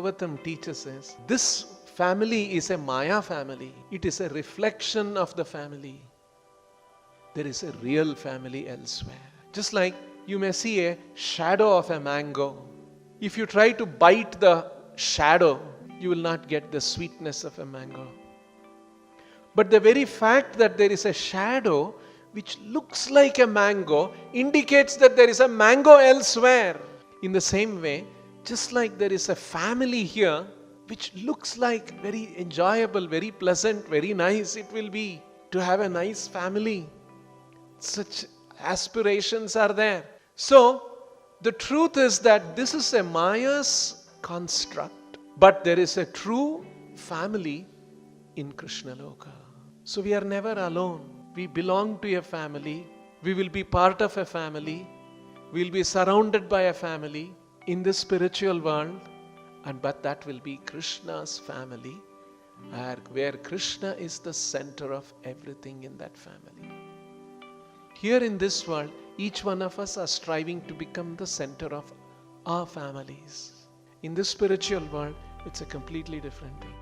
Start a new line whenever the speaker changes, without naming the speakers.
Srimad-Bhagavatam teaches is, this family is a Maya family. It is a reflection of the family. There is a real family elsewhere. Just like you may see a shadow of a mango. If you try to bite the shadow, you will not get the sweetness of a mango. But the very fact that there is a shadow which looks like a mango indicates that there is a mango elsewhere. In the same way, just like there is a family here which looks like very enjoyable, very pleasant, very nice it will be to have a nice family. Such aspirations are there. So, the truth is that this is a Maya's construct, but there is a true family in Krishna Loka. So we are never alone. We belong to a family. We will be part of a family. We will be surrounded by a family in the spiritual world, but that will be Krishna's family, where Krishna is the center of everything in that family. Here in this world, each one of us are striving to become the center of our families. In this spiritual world, it's a completely different thing.